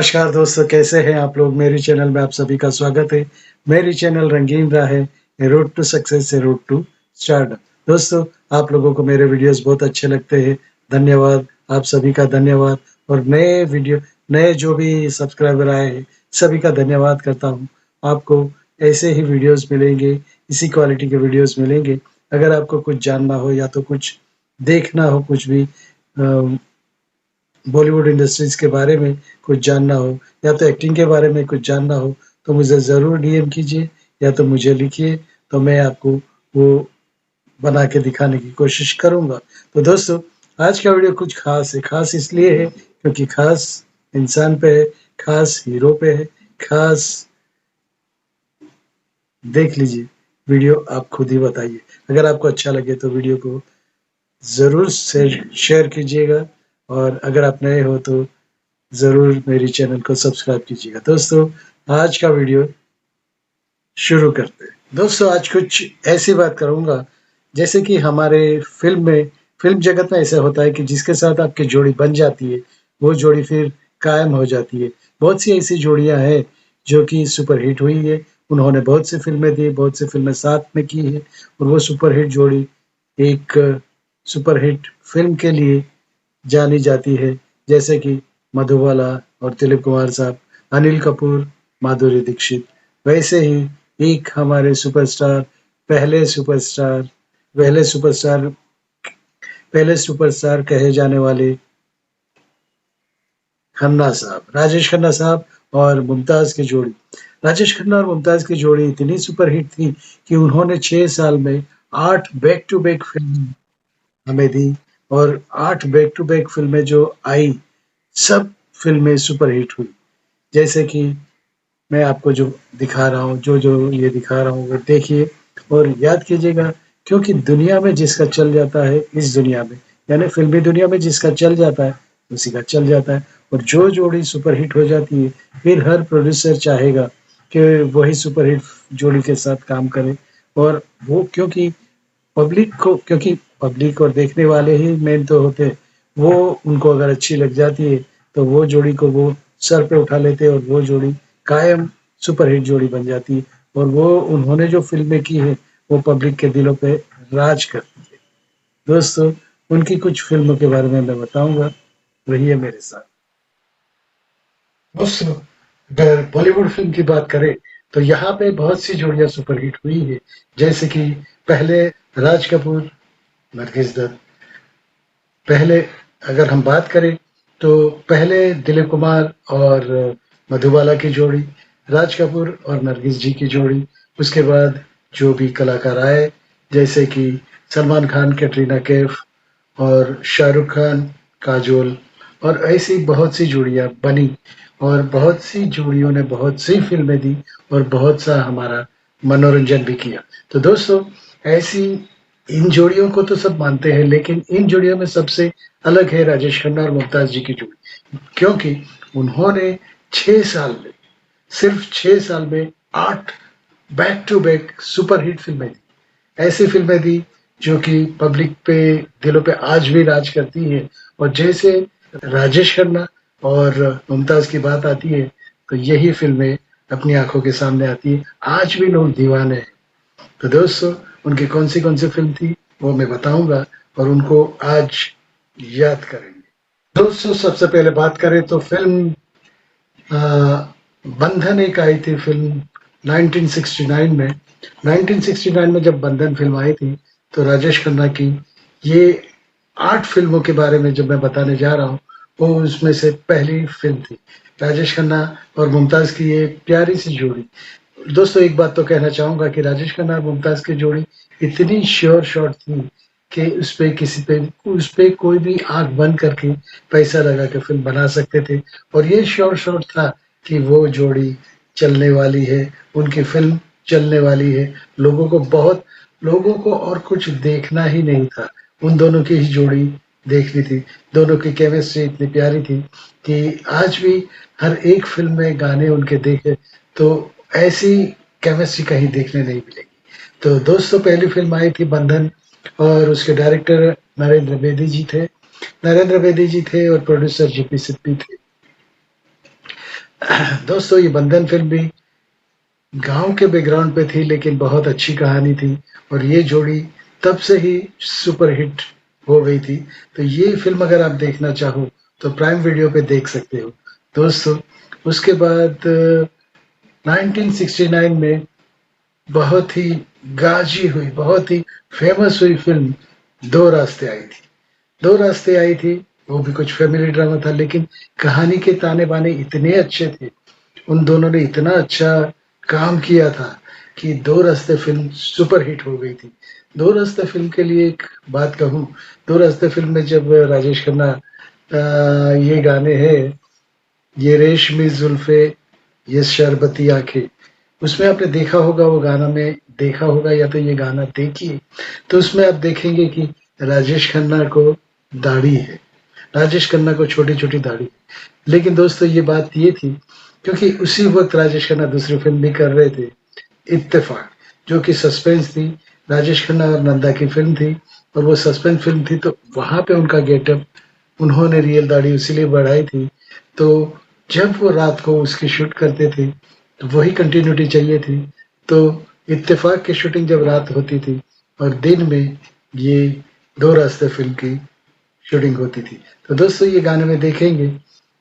नमस्कार दोस्तों, कैसे हैं आप लोग? मेरे चैनल में आप सभी का स्वागत है। मेरी चैनल रंगीन राह है, a road to success, a road to stardom. दोस्तों, आप लोगों को मेरे वीडियोस बहुत अच्छे लगते हैं। धन्यवाद, आप सभी का धन्यवाद। और नए जो भी सब्सक्राइबर आए हैं, सभी का धन्यवाद करता हूँ। आपको ऐसे ही वीडियोस मिलेंगे, इसी क्वालिटी के वीडियोस मिलेंगे। अगर आपको कुछ जानना हो या तो कुछ देखना हो, कुछ भी बॉलीवुड इंडस्ट्रीज़ के बारे में कुछ जानना हो या तो एक्टिंग के बारे में कुछ जानना हो, तो मुझे ज़रूर डीएम कीजिए या तो मुझे लिखिए, तो मैं आपको वो बना के दिखाने की कोशिश करूँगा। तो दोस्तों, आज का वीडियो कुछ ख़ास है। ख़ास इसलिए है क्योंकि ख़ास इंसान पे है, ख़ास हीरो पे है, ख़ास देख लीजिए। वीडियो आप खुद ही बताइए। अगर आपको अच्छा लगे तो वीडियो को ज़रूर शेयर कीजिएगा और अगर आप नए हो तो ज़रूर मेरी चैनल को सब्सक्राइब कीजिएगा। दोस्तों, आज का वीडियो शुरू करते हैं। दोस्तों, आज कुछ ऐसी बात करूँगा जैसे कि हमारे फ़िल्म जगत में ऐसा होता है कि जिसके साथ आपकी जोड़ी बन जाती है, वो जोड़ी फिर कायम हो जाती है। बहुत सी ऐसी जोड़ियाँ हैं जो कि सुपरहिट हुई है। उन्होंने बहुत सी फ़िल्में दी, बहुत सी फ़िल्में साथ में की हैं और वो सुपरहिट जोड़ी एक सुपरहिट फ़िल्म के लिए जानी जाती है, जैसे कि मधुबाला और दिलीप कुमार साहब, अनिल कपूर, माधुरी दीक्षित। वैसे ही एक हमारे पहले सुपरस्टार पहले सुपरस्टार पहले सुपरस्टार कहे जाने वाले खन्ना साहब, राजेश खन्ना साहब और मुमताज़ की जोड़ी। राजेश खन्ना और मुमताज़ की जोड़ी इतनी सुपरहिट थी कि उन्होंने 6 साल में 8 बैक टू बैक फ़िल्में हमें दी और 8 बैक टू बैक फ़िल्में जो आई, सब फ़िल्में सुपरहिट हुई। जैसे कि मैं आपको जो दिखा रहा हूँ, जो ये दिखा रहा हूँ, वो देखिए और याद कीजिएगा, क्योंकि दुनिया में जिसका चल जाता है, इस दुनिया में, यानी फ़िल्मी दुनिया में जिसका चल जाता है, उसी का चल जाता है। और जो जोड़ी सुपरहिट हो जाती है, फिर हर प्रोड्यूसर चाहेगा कि वही सुपरहिट जोड़ी के साथ काम करे और वो क्योंकि पब्लिक और देखने वाले ही मेन तो होते हैं। वो उनको अगर अच्छी लग जाती है, तो वो जोड़ी को वो सर पे उठा लेते हैं और वो जोड़ी कायम सुपरहिट जोड़ी बन जाती है और वो उन्होंने जो फ़िल्में की हैं, वो पब्लिक के दिलों पे राज करती है। दोस्तों, उनकी कुछ फ़िल्मों के बारे में मैं बताऊँगा, रहिए मेरे साथ। दोस्तों, अगर बॉलीवुड फ़िल्म की बात करें, तो यहाँ पे बहुत सी जोड़ियाँ सुपरहिट हुई हैं, जैसे कि पहले राज कपूर, नरगिस दत्त। पहले अगर हम बात करें तो पहले दिलीप कुमार और मधुबाला की जोड़ी, राज कपूर और नरगिस जी की जोड़ी, उसके बाद जो भी कलाकार आए जैसे कि सलमान खान, कैटरीना कैफ और शाहरुख खान, काजोल और ऐसी बहुत सी जोड़ियाँ बनी और बहुत सी जोड़ियों ने बहुत सी फ़िल्में दी और बहुत सा हमारा मनोरंजन भी किया। तो दोस्तों, ऐसी इन जोड़ियों को तो सब मानते हैं, लेकिन इन जोड़ियों में सबसे अलग है राजेश खन्ना और मुमताज़ जी की जोड़ी, क्योंकि उन्होंने 6 साल में, सिर्फ 6 साल में 8 बैक टू बैक सुपरहिट फ़िल्में दी। ऐसी फ़िल्में दी जो कि पब्लिक पे दिलों पे आज भी राज करती हैं और जैसे राजेश खन्ना और मुमताज़ की बात आती है, तो यही फ़िल्में अपनी आँखों के सामने आती हैं। आज भी लोग दीवाने हैं। तो दोस्तों, उनकी कौन सी फ़िल्म थी, वो मैं बताऊँगा और उनको आज याद करेंगे। दोस्तों, सबसे पहले बात करें तो फ़िल्म अ, बंधन एक आई थी फ़िल्म 1969 में। 1969 में जब बंधन फ़िल्म आई थी, तो राजेश खन्ना की ये 8 फ़िल्मों के बारे में जब मैं बताने जा रहा हूँ, वो उसमें से पहली फ़िल्म थी। राजेश खन्ना और मुमताज़ की ये प्यारी-सी जोड़ी। दोस्तों, एक बात तो कहना चाहूँगा कि राजेश खन्ना और मुमताज़ की जोड़ी इतनी श्योर शॉट थी कि उस पे कोई भी आँख बंद करके पैसा लगा के फ़िल्म बना सकते थे और ये श्योर शॉट था कि वो जोड़ी चलने वाली है, उनकी फ़िल्म चलने वाली है। लोगों को और कुछ देखना ही नहीं था, उन दोनों की ही जोड़ी देखनी थी। दोनों की केमिस्ट्री इतनी प्यारी थी कि आज भी हर एक फ़िल्म में गाने उनके देखे तो ऐसी केमिस्ट्री कहीं देखने नहीं मिलेगी। तो दोस्तों, पहली फ़िल्म आई थी बंधन और उसके डायरेक्टर नरेंद्र बेदी जी थे। नरेंद्र बेदी जी थे और प्रोड्यूसर जीपी सिप्पी थे। दोस्तों ये बंधन फिल्म भी गांव के बैकग्राउंड पे थी, लेकिन बहुत अच्छी कहानी थी और ये जोड़ी तब से ही सुपरहिट हो गई थी। तो ये फ़िल्म अगर आप देखना चाहो तो प्राइम वीडियो पे देख सकते हो। दोस्तों उसके बाद 1969 में बहुत ही गाजी हुई, बहुत ही फेमस हुई फ़िल्म दो रास्ते आई थी। दो रास्ते आई थी, वो भी कुछ फैमिली ड्रामा था, लेकिन कहानी के ताने-बाने इतने अच्छे थे, उन दोनों ने इतना अच्छा काम किया था कि दो रास्ते फ़िल्म सुपर हिट हो गई थी। दो रास्ते फ़िल्म के लिए एक बात कहूँ, दो रास्ते फ़िल्म में जब राजेश खन्ना ये गाने हैं, ये रेशमी जुल्फ़े, ये शरबती आँखें, उसमें आपने देखा होगा, वो गाना में देखा होगा या तो ये गाना देखिए, तो उसमें आप देखेंगे कि राजेश खन्ना को दाढ़ी है। राजेश खन्ना को छोटी-छोटी दाढ़ी। लेकिन दोस्तों ये बात ये थी, क्योंकि उसी वक़्त राजेश खन्ना दूसरी फ़िल्म भी कर रहे थे, इत्तेफ़ाक, जो कि सस्पेंस थी। राजेश खन्ना और नंदा की फ़िल्म थी और वो सस्पेंस फ़िल्म थी, तो वहाँ पे उनका गेटअप उन्होंने रियल दाढ़ी इसीलिए बढ़ाई थी। तो जब वो रात को उसकी शूट करते थे, तो वही कंटिन्यूटी चाहिए थी। तो इत्तेफ़ाक की शूटिंग जब रात होती थी और दिन में ये दो रास्ते फ़िल्म की शूटिंग होती थी। तो दोस्तों ये गाने में देखेंगे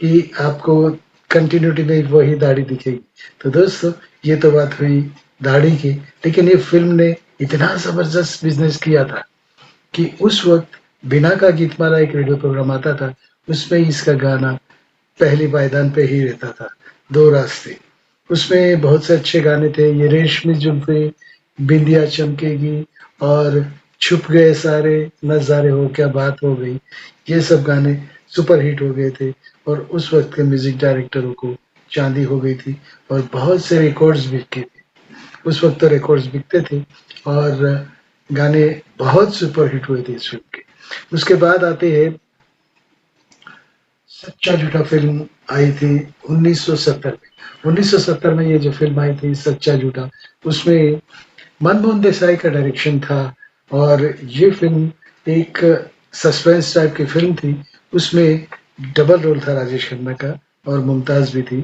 कि आपको कंटिन्यूटी में वही दाढ़ी दिखेगी। तो दोस्तों ये तो बात हुई दाढ़ी की, लेकिन ये फ़िल्म ने इतना ज़बरदस्त बिज़नेस किया था कि उस वक़्त बिना का गीतमाला एक रेडियो प्रोग्राम आता था, उसमें इसका गाना पहली पायदान पे ही रहता था, दो रास्ते। उसमें बहुत से अच्छे गाने थे, ये रेशमी जुल्फ़े, बिंदिया चमकेगी और छुप गए सारे नज़ारे हो क्या बात हो गई। ये सब गाने सुपर हिट हो गए थे और उस वक़्त के म्यूज़िक डायरेक्टरों को चाँदी हो गई थी और बहुत से रिकॉर्ड्स बिके थे। उस वक़्त तो रिकॉर्ड्स बिकते थे और गाने बहुत सुपर हिट हुए थे इस फ़िल्म के। उसके बाद आते हैं सच्चा झूठा फ़िल्म आई थी 1970 में। 1970 में ये जो फ़िल्म आई थी सच्चा झूठा, उसमें मनमोहन देसाई का डायरेक्शन था और ये फ़िल्म एक सस्पेंस टाइप की फ़िल्म थी। उसमें डबल रोल था राजेश खन्ना का और मुमताज़ भी थी।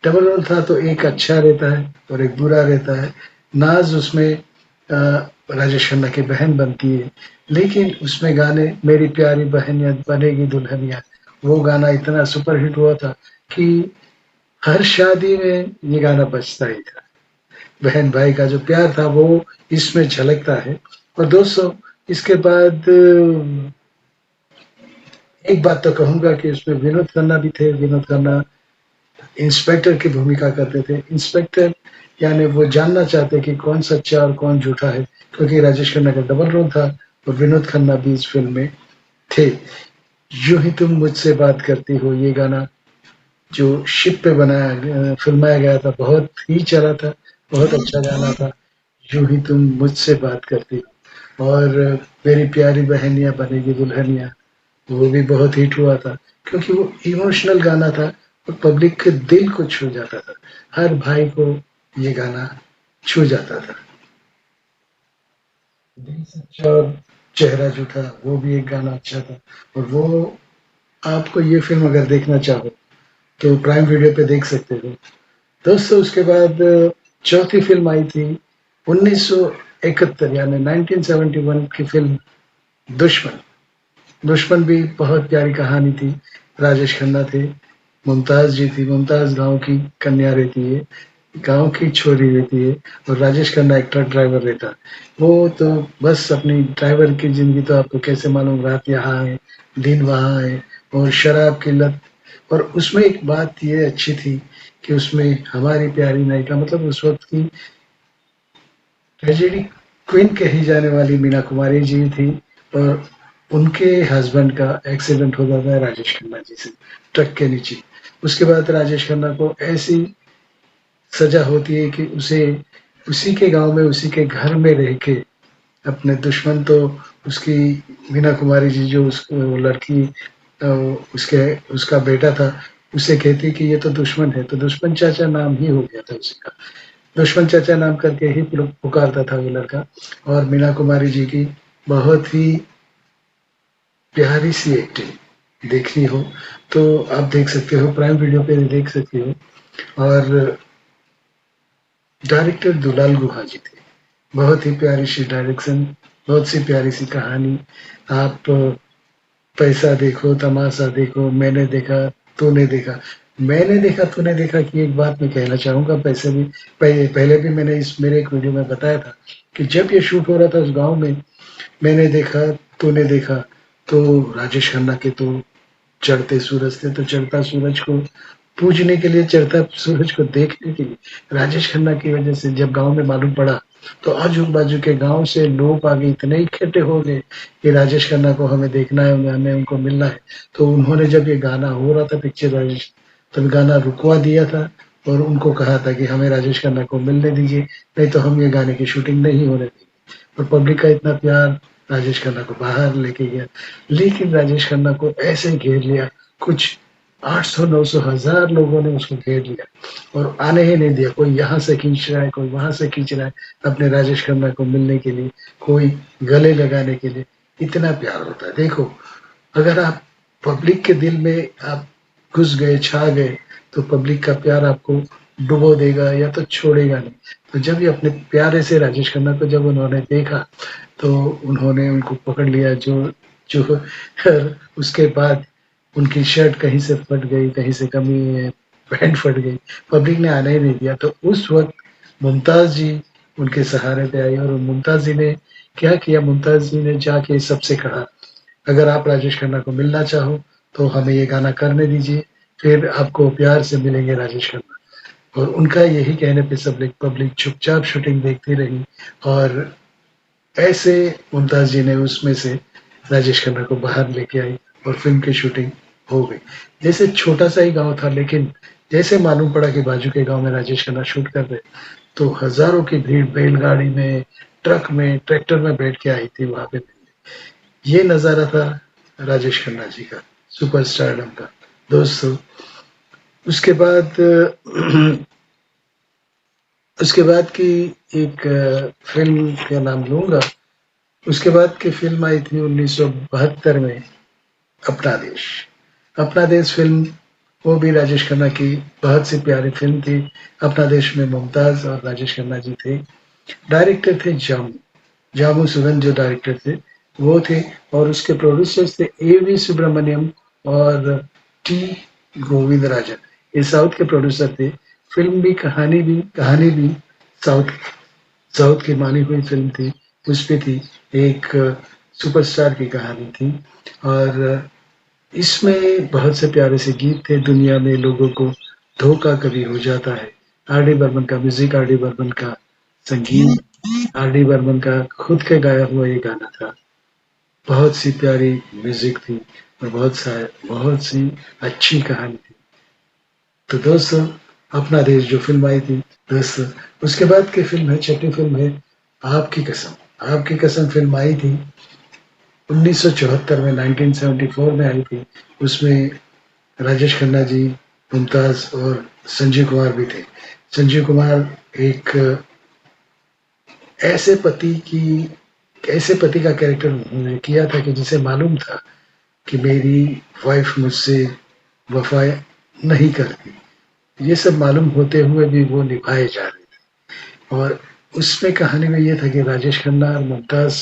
डबल रोल था तो एक अच्छा रहता है और एक बुरा रहता है। नाज़ उसमें राजेश खन्ना की बहन बनती है, लेकिन उसमें गाने मेरी प्यारी बहनिया बनेगी दुल्हनिया, वो गाना इतना सुपर हिट हुआ था कि हर शादी में ये गाना बजता ही था। बहन भाई का जो प्यार था वो इसमें झलकता है। और दोस्तों इसके बाद एक बात तो कहूँगा कि उसमें विनोद खन्ना भी थे। विनोद खन्ना इंस्पेक्टर की भूमिका करते थे। इंस्पेक्टर यानी वो जानना चाहते कि कौन सच्चा और कौन झूठा है, क्योंकि राजेश खन्ना का डबल रोल था और विनोद खन्ना भी इस फ़िल्म में थे। यूँ ही तुम मुझसे बात करती हो, ये गाना जो शिप पे फ़िल्माया गया था, बहुत ही चला था, बहुत अच्छा गाना था। यूँ ही तुम मुझसे बात करती हो और मेरी प्यारी बहनिया बनेगी दुल्हनिया, वो भी बहुत हिट हुआ था, क्योंकि वो इमोशनल गाना था और पब्लिक के दिल को छू जाता था। हर भाई को ये गाना छू जाता था। दिल सच्चा और चेहरा झूठा, वो भी एक गाना अच्छा था और वो आपको ये फ़िल्म अगर देखना चाहो, तो प्राइम वीडियो पे देख सकते हो। दोस्तों उसके बाद चौथी फ़िल्म आई थी 1971 यानी 1971 की फ़िल्म दुश्मन। दुश्मन भी बहुत प्यारी कहानी थी। राजेश खन्ना थे, मुमताज़ जी थी, मुमताज़ गाँव की कन्या रहती है, गाँव की छोरी रहती है और राजेश खन्ना एक ट्रक ड्राइवर रहता है। वो तो बस अपनी ड्राइवर की ज़िंदगी तो आपको कैसे मालूम, रात यहाँ है, दिन वहाँ है और शराब की लत। और उसमें एक बात ये अच्छी थी कि उसमें हमारी प्यारी नायिका मतलब उस वक़्त की ट्रेजेडी क्वीन कही जाने वाली मीना कुमारी जी थी और उनके हस्बैंड का एक्सीडेंट हो जाता है राजेश खन्ना जी से ट्रक के नीचे। उसके बाद राजेश खन्ना को ऐसी सजा होती है कि उसे उसी के गाँव में, उसी के घर में रह के अपने दुश्मन तो उसकी मीना कुमारी जी जो वो लड़की अ, उसके उसका बेटा था, उसे कहती कि ये तो दुश्मन है, तो दुश्मन चाचा नाम ही हो गया था उसका। दुश्मन चाचा नाम करके ही पुकारता था वो लड़का। और मीना कुमारी जी की बहुत ही प्यारी सी एक्टिंग देखनी हो तो आप देख सकते हो, प्राइम वीडियो पे देख सकते हो। और डायरेक्टर दुलाल गुहा जी थे। बहुत ही प्यारी सी डायरेक्शन, बहुत सी प्यारी सी कहानी। आप पैसा देखो, तमाशा देखो, मैंने देखा, तूने देखा। मैंने देखा, तूने देखा की एक बात मैं कहना चाहूँगा। पैसे भी पहले भी मैंने इस मेरे एक वीडियो में बताया था कि जब ये शूट हो रहा था उस गाँव में, मैंने देखा, तूने देखा, तो राजेश खन्ना के तो चढ़ते सूरज थे, तो चढ़ता सूरज को पूजने के लिए, चढ़ता सूरज को देखने के लिए राजेश खन्ना की वजह से जब गांव में मालूम पड़ा, तो आजू बाजू के गांव से लोग आगे इतने इकट्ठे हो गए कि राजेश खन्ना को हमें देखना है, हमें उनको मिलना है। तो उन्होंने जब ये गाना हो रहा था पिक्चर राजेश, तब गाना रुकवा दिया था और उनको कहा था कि हमें राजेश खन्ना को मिलने दीजिए, नहीं तो हम ये गाने की शूटिंग नहीं होने देंगे। और पब्लिक का इतना प्यार राजेश खन्ना को बाहर लेके गया, लेकिन राजेश खन्ना को ऐसे घेर लिया, कुछ 800 900 हजार लोगों ने उसको घेर लिया और आने ही नहीं दिया। कोई यहाँ से खींच रहा है, कोई वहां से खींच रहा है अपने राजेश खन्ना को मिलने के लिए, कोई गले लगाने के लिए। इतना प्यार होता है। देखो, अगर आप पब्लिक के दिल में आप घुस गए, छा गए, तो पब्लिक का प्यार आपको डुबो देगा या तो छोड़ेगा नहीं। तो जब ये अपने प्यारे से राजेश खन्ना को जब उन्होंने देखा, तो उन्होंने उनको पकड़ लिया, जो जो उसके बाद उनकी शर्ट कहीं से फट गई, कहीं से कमी है, पैंट फट गई, पब्लिक ने आने ही नहीं दिया। तो उस वक्त मुमताज जी उनके सहारे पे आई और मुमताज जी ने क्या किया, मुमताज जी ने जाके सबसे कहा, अगर आप राजेश खन्ना को मिलना चाहो तो हमें ये गाना करने दीजिए, फिर आपको प्यार से मिलेंगे राजेश खन्ना। और उनका यही कहने पे सब पब्लिक चुपचाप शूटिंग देखती रही और ऐसे मुमताज जी ने उसमें से राजेश खन्ना को बाहर लेके आई और फिल्म की शूटिंग हो गई। जैसे छोटा सा ही गांव था, लेकिन जैसे मालूम पड़ा कि बाजू के गांव में राजेश खन्ना शूट कर रहे, तो हजारों की भीड़ बैलगाड़ी में, ट्रक में, ट्रैक्टर में बैठ के आई थी वहां पे। ये नजारा था राजेश खन्ना जी का, सुपरस्टारडम का। दोस्तों, उसके बाद उसके बाद की एक फिल्म का नाम लूंगा। उसके बाद की फिल्म आई थी 1972 में, अपना देश। अपना देश फिल्म, वो भी राजेश खन्ना की बहुत सी प्यारी फिल्म थी। अपना देश में मुमताज और राजेश खन्ना जी थे। डायरेक्टर थे जामू, जामू सुगंध जो डायरेक्टर थे वो थे, और उसके प्रोड्यूसर्स थे A.V. सुब्रमण्यम और टी गोविंदराजन। ये साउथ के प्रोड्यूसर थे। फिल्म भी, कहानी भी साउथ साउथ की मानी हुई फिल्म थी। उसपे थी एक सुपरस्टार की कहानी थी और इसमें बहुत से प्यारे से गीत थे। दुनिया में लोगों को धोखा कभी हो जाता है, आर डी बर्मन का म्यूजिक, आर डी बर्मन का संगीत, आर डी बर्मन का खुद के गाया हुआ ये गाना था। बहुत सी प्यारी म्यूजिक थी और बहुत सी अच्छी कहानी थी। तो दोस्तों, अपना देश जो फिल्म आई थी दोस्तों, उसके बाद की फिल्म है, छठी फिल्म है आपकी कसम। आपकी कसम फिल्म आई थी 1974 में, 1974 में आई थी। उसमें राजेश खन्ना जी, मुमताज और संजीव कुमार भी थे। संजीव कुमार एक ऐसे पति की ऐसे पति का कैरेक्टर उन्होंने किया था कि जिसे मालूम था कि मेरी वाइफ मुझसे वफा नहीं करती। ये सब मालूम होते हुए भी वो निभाए जा रहे थे। और उसमें कहानी में ये था कि राजेश खन्ना और मुमताज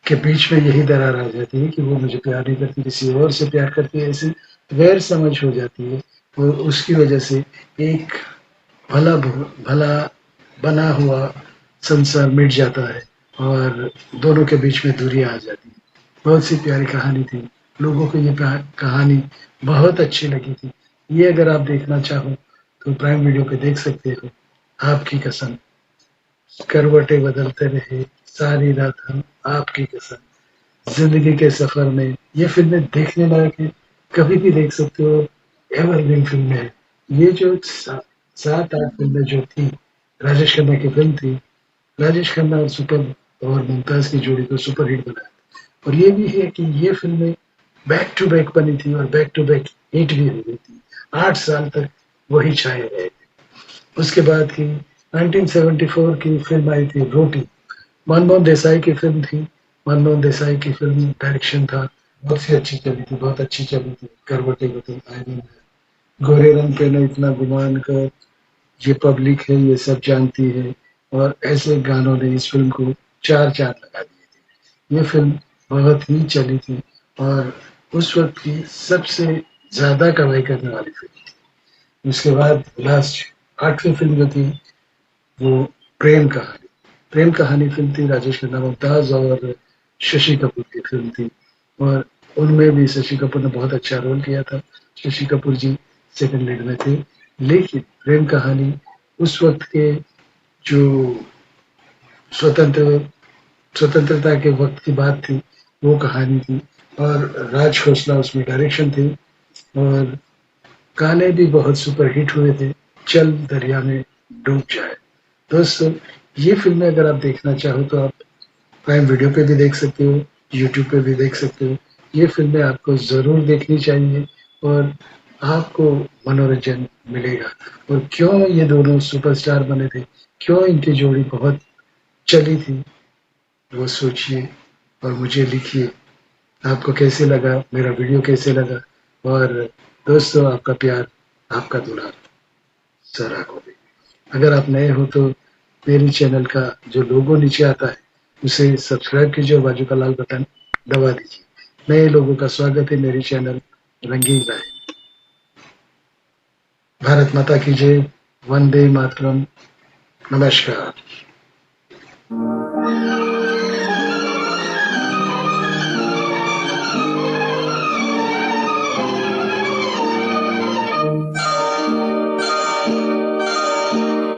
के बीच में यही दरार आ जाती है कि वो मुझे प्यार नहीं करती, किसी और से प्यार करती है, ऐसी गैर समझ हो जाती है। और उसकी वजह से एक भला भला बना हुआ संसार मिट जाता है और दोनों के बीच में दूरियां आ जाती है। बहुत सी प्यारी कहानी थी। लोगों को ये कहानी बहुत अच्छी लगी थी। ये अगर आप देखना चाहो तो प्राइम वीडियो पे देख सकते हो। आपकी कसम, करवटें बदलते रहे सारी रात हम, आपकी कसम, जिंदगी के सफर में। ये फिल्में देखने लायक है, कभी भी देख सकते हो। एवरग्रीन फिल्में है। ये जो 7 8 फिल्में जो थी, राजेश खन्ना की फिल्म थी। राजेश खन्ना और मुमताज की जोड़ी को सुपर हिट बनाया। और ये भी है कि ये फिल्में बैक टू बैक बनी थी और बैक टू बैक हिट भी हो गई थी। 8 साल तक वही छाए रहे थे। उसके बाद की 1974 की फिल्म आई थी रोटी। मनमोहन देसाई की फिल्म थी। मनमोहन देसाई की फिल्म डायरेक्शन था, बहुत सी अच्छी चली थी, बहुत अच्छी चली थी। करवटे बदल आए दिन है, गोरे रंग पे न इतना गुमान कर, ये पब्लिक है ये सब जानती है, और ऐसे गानों ने इस फ़िल्म को 4 चाँद लगा दिए थे। ये फ़िल्म बहुत ही चली थी और उस वक़्त की सबसे ज़्यादा कमाई करने वाली फ़िल्म थी। उसके बाद लास्ट 8वीं फ़िल्म जो थी वो प्रेम कहानी। प्रेम कहानी फ़िल्म थी, राजेश खन्ना मुमताज़ और शशि कपूर की फ़िल्म थी, और उनमें भी शशि कपूर ने बहुत अच्छा रोल किया था। शशि कपूर जी सेकंड लीड में थे। लेकिन प्रेम कहानी उस वक़्त के जो स्वतंत्र स्वतंत्रता के वक़्त की बात थी, वो कहानी थी, और राज खोसला उसमें डायरेक्शन थी, और गाने भी बहुत सुपरहिट हुए थे। चल दरिया में डूब जाए। दोस्तों, ये फ़िल्में अगर आप देखना चाहो तो आप प्राइम वीडियो पे भी देख सकते हो, यूट्यूब पे भी देख सकते हो। ये फ़िल्में आपको ज़रूर देखनी चाहिए और आपको मनोरंजन मिलेगा। और क्यों ये दोनों सुपरस्टार बने थे, क्यों इनकी जोड़ी बहुत चली थी, वो सोचिए और मुझे लिखिए। आपको कैसे लगा, मेरा वीडियो कैसे लगा, और दोस्तों आपका प्यार, आपका दुलार सराहना होगी। अगर आप नए हो तो मेरे चैनल का जो लोगो नीचे आता है उसे सब्सक्राइब कीजिए और बाजू का लाल बटन दबा दीजिए। नए लोगों का स्वागत है मेरे चैनल रंगीन राय। भारत माता की जय, वंदे मातरम, नमस्कार।